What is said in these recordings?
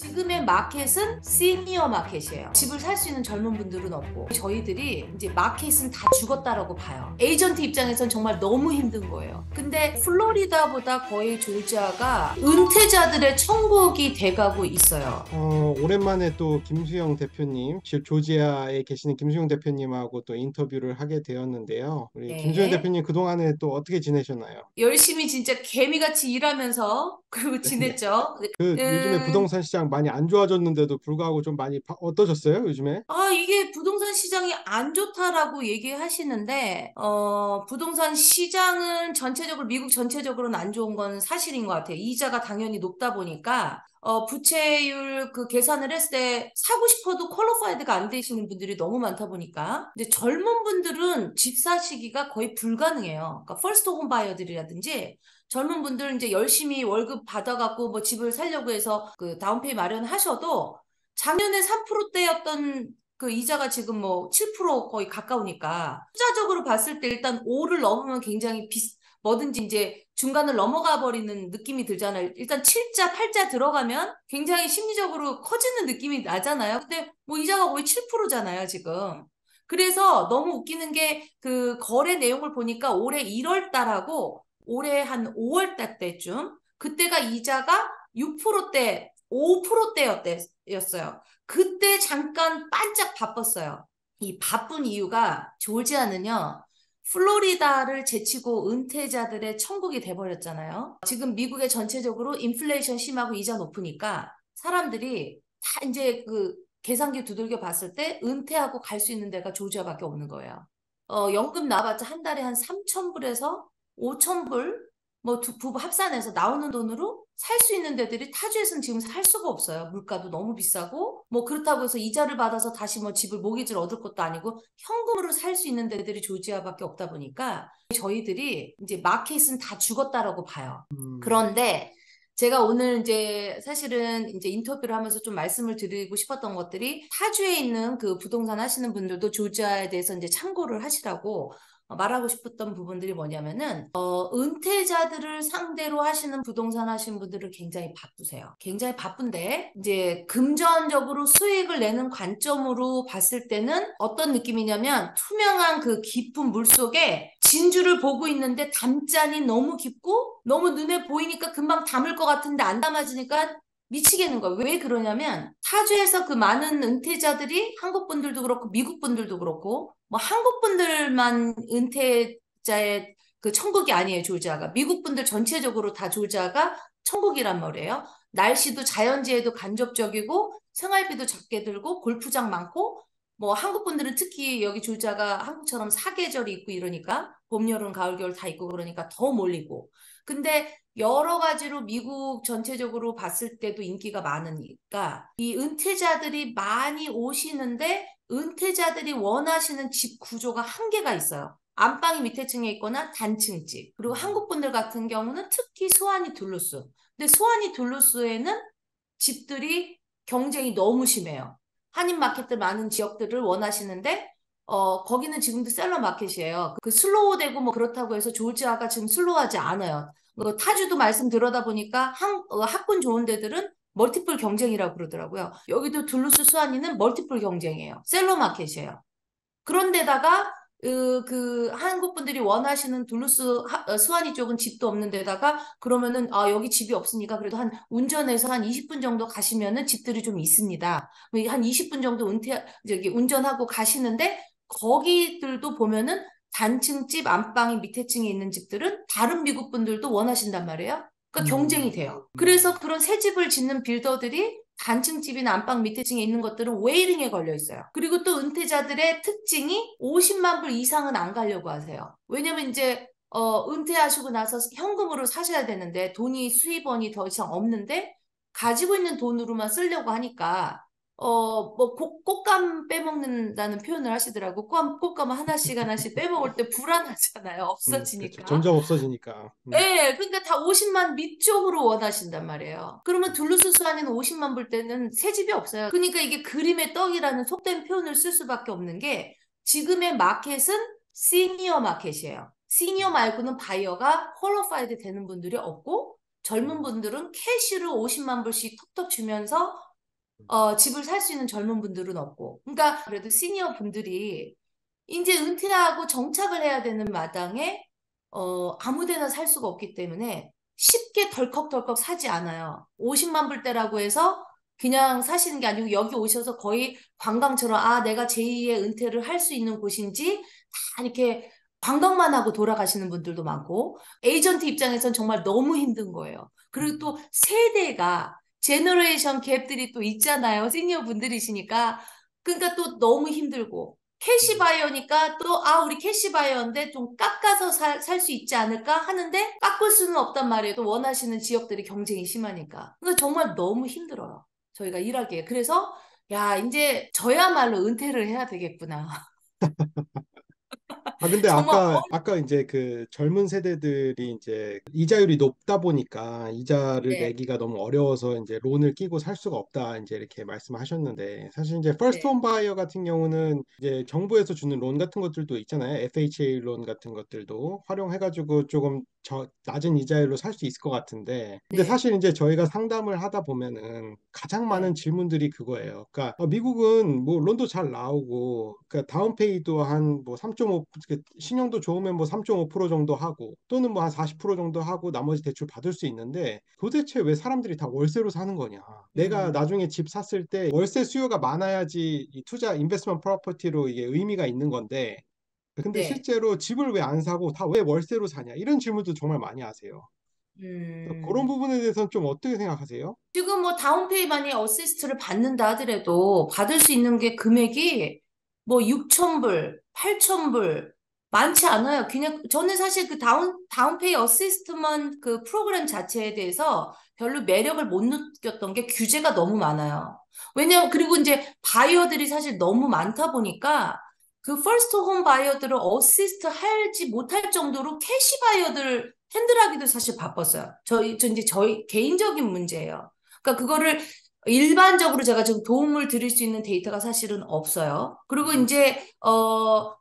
지금의 마켓은 시니어 마켓이에요. 집을 살 수 있는 젊은 분들은 없고 저희들이 이제 마켓은 다 죽었다라고 봐요. 에이전트 입장에선 정말 너무 힘든 거예요. 근데 플로리다보다 거의 조지아가 은퇴자들의 천국이 돼가고 있어요. 오랜만에 또 김수영 대표님, 조지아에 계시는 김수영 대표님하고 또 인터뷰를 하게 되었는데요. 우리 김수영 네. 대표님 그동안에 또 어떻게 지내셨나요? 열심히 진짜 개미같이 일하면서 그리고 네. 지냈죠. 요즘에 부동산 시장 많이 안 좋아졌는데도 불구하고 좀 많이 어떠셨어요, 요즘에? 이게 부동산 시장이 안 좋다라고 얘기하시는데, 부동산 시장은 전체적으로, 미국 전체적으로는 안 좋은 건 사실인 것 같아요. 이자가 당연히 높다 보니까, 부채율 그 계산을 했을 때 사고 싶어도 퀄리파이드가 안 되시는 분들이 너무 많다 보니까, 이제 젊은 분들은 집 사시기가 거의 불가능해요. 그러니까 퍼스트 홈 바이어들이라든지, 젊은 분들 이제 열심히 월급 받아갖고 뭐 집을 살려고 해서 그 다운페이 마련하셔도 작년에 3%대였던 그 이자가 지금 뭐 7% 거의 가까우니까 투자적으로 봤을 때 일단 5를 넘으면 굉장히 뭐든지 이제 중간을 넘어가 버리는 느낌이 들잖아요. 일단 7자, 8자 들어가면 굉장히 심리적으로 커지는 느낌이 나잖아요. 근데 뭐 이자가 거의 7%잖아요, 지금. 그래서 너무 웃기는 게 그 거래 내용을 보니까 올해 1월 달하고 올해 한 5월 달 때쯤 그때가 이자가 6%대, 5%대였어요. 그때 잠깐 반짝 바빴어요. 이 바쁜 이유가 조지아는요, 플로리다를 제치고 은퇴자들의 천국이 돼버렸잖아요. 지금 미국의 전체적으로 인플레이션 심하고 이자 높으니까 사람들이 다 이제 그 계산기 두들겨 봤을 때 은퇴하고 갈 수 있는 데가 조지아밖에 없는 거예요. 연금 나와봤자 한 달에 한 3,000불에서 5,000불 뭐 부부 합산해서 나오는 돈으로 살 수 있는 데들이 타주에서는 지금 살 수가 없어요. 물가도 너무 비싸고 뭐 그렇다고 해서 이자를 받아서 다시 뭐 집을 모기지를 얻을 것도 아니고 현금으로 살 수 있는 데들이 조지아밖에 없다 보니까 저희들이 이제 마켓은 다 죽었다라고 봐요. 음, 그런데 제가 오늘 이제 사실은 이제 인터뷰를 하면서 좀 말씀을 드리고 싶었던 것들이 타주에 있는 그 부동산 하시는 분들도 조지아에 대해서 이제 참고를 하시라고 말하고 싶었던 부분들이 뭐냐면은 은퇴자들을 상대로 하시는 부동산 하시는 분들은 굉장히 바쁘세요. 굉장히 바쁜데 이제 금전적으로 수익을 내는 관점으로 봤을 때는 어떤 느낌이냐면 투명한 그 깊은 물 속에 진주를 보고 있는데 담장이 너무 깊고 너무 눈에 보이니까 금방 담을 것 같은데 안 담아지니까 미치겠는 거예요. 왜 그러냐면 타주에서 그 많은 은퇴자들이 한국 분들도 그렇고 미국 분들도 그렇고 뭐 한국 분들만 은퇴자의 그 천국이 아니에요, 조지아가. 미국 분들 전체적으로 다 조지아가 천국이란 말이에요. 날씨도 자연재해도 간접적이고 생활비도 적게 들고 골프장 많고 뭐 한국 분들은 특히 여기 조지아가 한국처럼 사계절이 있고 이러니까 봄, 여름, 가을, 겨울 다 있고 그러니까 더 몰리고. 근데 여러 가지로 미국 전체적으로 봤을 때도 인기가 많으니까 이 은퇴자들이 많이 오시는데 은퇴자들이 원하시는 집 구조가 한계가 있어요. 안방이 밑에 층에 있거나 단층 집. 그리고 한국 분들 같은 경우는 특히 수완이 둘루스. 근데 수완이 둘루스에는 집들이 경쟁이 너무 심해요. 한인마켓들 많은 지역들을 원하시는데 거기는 지금도 셀러 마켓이에요. 그 슬로우 되고 뭐 그렇다고 해서 조지아가 지금 슬로우하지 않아요. 타주도 말씀 들어다 보니까 학군 좋은 데들은 멀티플 경쟁이라고 그러더라고요. 여기도 둘루스 수완이는 멀티플 경쟁이에요. 셀러 마켓이에요. 그런데다가 그 한국 분들이 원하시는 수완이 쪽은 집도 없는 데다가 그러면은 여기 집이 없으니까 그래도 한 운전해서 한 20분 정도 가시면은 집들이 좀 있습니다. 한 20분 정도 운전하고 가시는데 거기들도 보면은 단층 집 안방이 밑에 층에 있는 집들은 다른 미국 분들도 원하신단 말이에요. 그러니까 경쟁이 음, 돼요. 음. 그래서 그런 새 집을 짓는 빌더들이 단층 집이나 안방 밑에 층에 있는 것들은 웨이팅에 걸려 있어요. 그리고 또 은퇴자들의 특징이 50만 불 이상은 안 가려고 하세요. 왜냐면 이제 은퇴하시고 나서 현금으로 사셔야 되는데 돈이 수입원이 더 이상 없는데 가지고 있는 돈으로만 쓰려고 하니까 뭐 꽃감 빼먹는다는 표현을 하시더라고. 꽃감을 하나씩 하나씩 빼먹을 때 불안하잖아요. 그렇죠. 없어지니까. 점점 없어지니까. 예, 그러니까 다 50만 밑쪽으로 원하신단 말이에요. 그러면 둘루스스 안에는 50만 불 때는 새 집이 없어요. 그러니까 이게 그림의 떡이라는 속된 표현을 쓸 수밖에 없는 게 지금의 마켓은 시니어 마켓이에요. 시니어 말고는 바이어가 퀄리파이드 되는 분들이 없고 젊은 음, 분들은 캐시로 50만 불씩 톡톡 주면서 집을 살 수 있는 젊은 분들은 없고. 그러니까 그래도 시니어 분들이 이제 은퇴하고 정착을 해야 되는 마당에 아무 데나 살 수가 없기 때문에 쉽게 덜컥덜컥 사지 않아요. 50만 불대라고 해서 그냥 사시는 게 아니고 여기 오셔서 거의 관광처럼 아, 내가 제2의 은퇴를 할 수 있는 곳인지 다 이렇게 관광만 하고 돌아가시는 분들도 많고 에이전트 입장에선 정말 너무 힘든 거예요. 그리고 또 세대가 제너레이션 갭들이 또 있잖아요. 시니어 분들이시니까. 그러니까 또 너무 힘들고 음, 캐시바이어니까 또, 아, 우리 캐시바이어인데 좀 깎아서 살 수 있지 않을까 하는데 깎을 수는 없단 말이에요. 또 원하시는 지역들이 경쟁이 심하니까. 그러니까 정말 너무 힘들어요. 저희가 일하기에. 그래서, 야, 이제 저야말로 은퇴를 해야 되겠구나. 아, 근데 정말, 아까 이제 그 젊은 세대들이 이제 이자율이 높다 보니까 이자를 네, 내기가 너무 어려워서 이제 론을 끼고 살 수가 없다 이제 이렇게 말씀하셨는데 사실 이제 퍼스트 네, 홈 바이어 같은 경우는 이제 정부에서 주는 론 같은 것들도 있잖아요. FHA 론 같은 것들도 활용해가지고 조금 낮은 이자율로 살 수 있을 것 같은데 근데 네, 사실 이제 저희가 상담을 하다 보면은 가장 많은 네, 질문들이 그거예요. 그러니까 미국은 뭐 론도 잘 나오고 그러니까 다운페이도 한 뭐 3.5 신용도 좋으면 뭐 3.5% 정도 하고 또는 뭐 한 40% 정도 하고 나머지 대출 받을 수 있는데 도대체 왜 사람들이 다 월세로 사는 거냐? 내가 음, 나중에 집 샀을 때 월세 수요가 많아야지 이 투자 인베스트먼트 프로퍼티로 이게 의미가 있는 건데 근데 네, 실제로 집을 왜 안 사고 다 왜 월세로 사냐? 이런 질문도 정말 많이 하세요. 그래서 그런 음. 부분에 대해서는 좀 어떻게 생각하세요? 지금 뭐 다운페이만이 어시스트를 받는다 하더라도 받을 수 있는 게 금액이 뭐 6천 불, 8천 불 많지 않아요. 그냥 저는 사실 그 다운페이 어시스트먼 그 프로그램 자체에 대해서 별로 매력을 못 느꼈던 게 규제가 너무 많아요. 왜냐면 그리고 이제 바이어들이 사실 너무 많다 보니까 그 퍼스트 홈 바이어들을 어시스트 할지 못할 정도로 캐시 바이어들 핸들하기도 사실 바빴어요. 저 이제 저희 개인적인 문제예요. 그러니까 그거를 일반적으로 제가 지금 도움을 드릴 수 있는 데이터가 사실은 없어요. 그리고 이제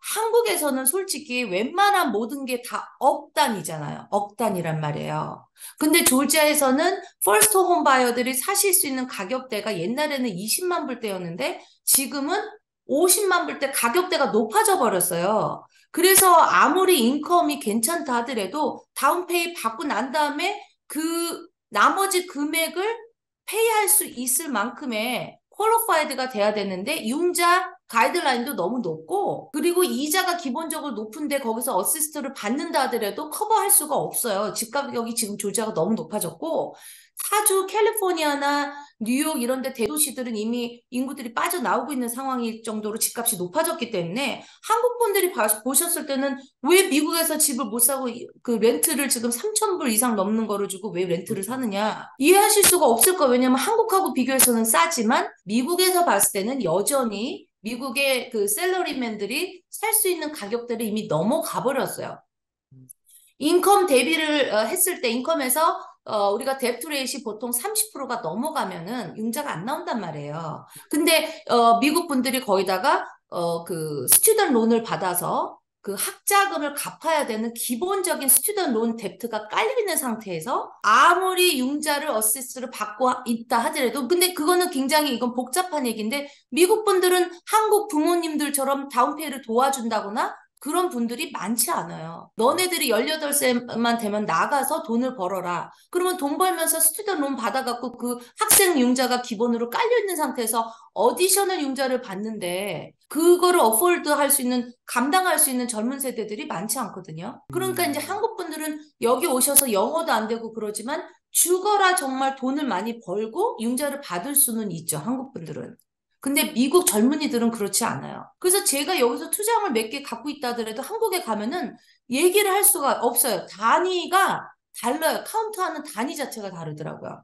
한국에서는 솔직히 웬만한 모든 게 다 억단이잖아요. 억단이란 말이에요. 근데 졸지아에서는 퍼스트 홈 바이어들이 사실 수 있는 가격대가 옛날에는 20만 불대였는데 지금은 50만 불대 가격대가 높아져 버렸어요. 그래서 아무리 인컴이 괜찮다 하더라도 다운페이 받고 난 다음에 그 나머지 금액을 페이할 수 있을 만큼의 퀄리파이드가 돼야 되는데 융자 가이드라인도 너무 높고 그리고 이자가 기본적으로 높은데 거기서 어시스트를 받는다 하더라도 커버할 수가 없어요. 집 가격이 지금 조지아가 너무 높아졌고 타주 캘리포니아나 뉴욕 이런 데 대도시들은 이미 인구들이 빠져나오고 있는 상황일 정도로 집값이 높아졌기 때문에 한국 분들이 보셨을 때는 왜 미국에서 집을 못 사고 그 렌트를 지금 3천 불 이상 넘는 거를 주고 왜 렌트를 그렇죠. 사느냐 이해하실 수가 없을 거예요. 왜냐면 한국하고 비교해서는 싸지만 미국에서 봤을 때는 여전히 미국의 그 셀러리맨들이 살 수 있는 가격대를 이미 넘어가 버렸어요. 인컴 대비를 했을 때 인컴에서 우리가 뎁투 레이시 보통 30%가 넘어가면은 융자가 안 나온단 말이에요. 근데 미국 분들이 거기다가 그 스튜던 론을 받아서 그 학자금을 갚아야 되는 기본적인 스튜던 론 뎁트가 깔려 있는 상태에서 아무리 융자를 어시스트를 받고 있다 하더라도 근데 그거는 굉장히 이건 복잡한 얘기인데 미국 분들은 한국 부모님들처럼 다운페이를 도와준다거나 그런 분들이 많지 않아요. 너네들이 18세만 되면 나가서 돈을 벌어라. 그러면 돈 벌면서 스튜던 론 받아갖고 그 학생 융자가 기본으로 깔려있는 상태에서 어디셔널 융자를 받는데 그거를 어폴드 할 수 있는, 감당할 수 있는 젊은 세대들이 많지 않거든요. 그러니까 이제 음, 한국 분들은 여기 오셔서 영어도 안 되고 그러지만 죽어라 정말 돈을 많이 벌고 융자를 받을 수는 있죠. 한국 분들은. 근데 미국 젊은이들은 그렇지 않아요. 그래서 제가 여기서 투자을 몇 개 갖고 있다 하더라도 한국에 가면은 얘기를 할 수가 없어요. 단위가 달라요. 카운트하는 단위 자체가 다르더라고요.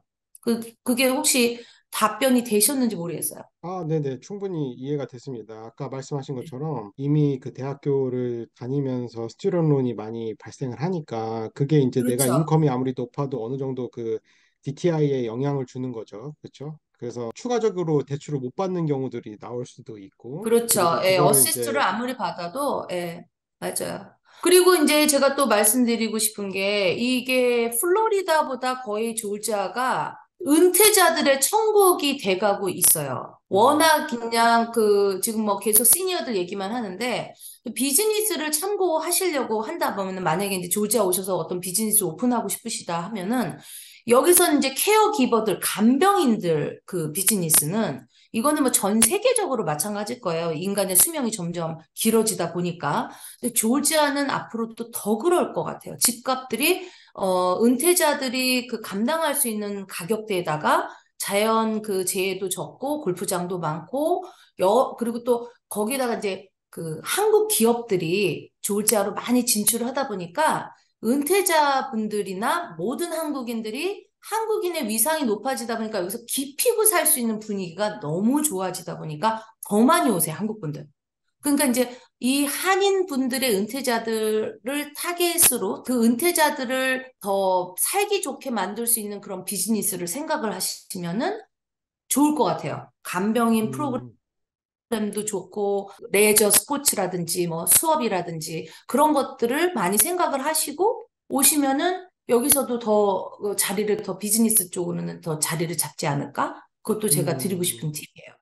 그게 혹시 답변이 되셨는지 모르겠어요. 아, 네네. 충분히 이해가 됐습니다. 아까 말씀하신 것처럼 이미 그 대학교를 다니면서 스튜던론이 많이 발생을 하니까 그게 이제 내가 그렇죠. 인컴이 아무리 높아도 어느 정도 그 DTI에 영향을 주는 거죠. 그렇죠? 그래서 추가적으로 대출을 못 받는 경우들이 나올 수도 있고 그렇죠. 그리고 예, 그거를 어시스트를 이제 아무리 받아도, 예, 맞아요. 그리고 이제 제가 또 말씀드리고 싶은 게 이게 플로리다보다 거의 조지아가 은퇴자들의 천국이 돼가고 있어요. 음, 워낙 그냥 그 지금 뭐 계속 시니어들 얘기만 하는데 비즈니스를 참고하시려고 한다 보면은 만약에 이제 조지아 오셔서 어떤 비즈니스 오픈하고 싶으시다 하면은 여기서는 이제 케어 기버들, 간병인들 그 비즈니스는 이거는 뭐 전 세계적으로 마찬가지일 거예요. 인간의 수명이 점점 길어지다 보니까. 근데 조지아는 앞으로 또 더 그럴 것 같아요. 집값들이 은퇴자들이 그 감당할 수 있는 가격대에다가 자연 그 재해도 적고 골프장도 많고 그리고 또 거기다가 이제 그 한국 기업들이 조지아로 많이 진출을 하다 보니까 은퇴자분들이나 모든 한국인들이 한국인의 위상이 높아지다 보니까 여기서 기피고 살 수 있는 분위기가 너무 좋아지다 보니까 더 많이 오세요, 한국 분들. 그러니까 이제 이 한인 분들의 은퇴자들을 타겟으로 그 은퇴자들을 더 살기 좋게 만들 수 있는 그런 비즈니스를 생각을 하시면은 좋을 것 같아요. 간병인 음, 프로그램도 좋고, 레저 스포츠라든지 뭐 수업이라든지 그런 것들을 많이 생각을 하시고 오시면은 여기서도 더 자리를 더 비즈니스 쪽으로는 더 자리를 잡지 않을까? 그것도 제가 드리고 음. 싶은 팁이에요.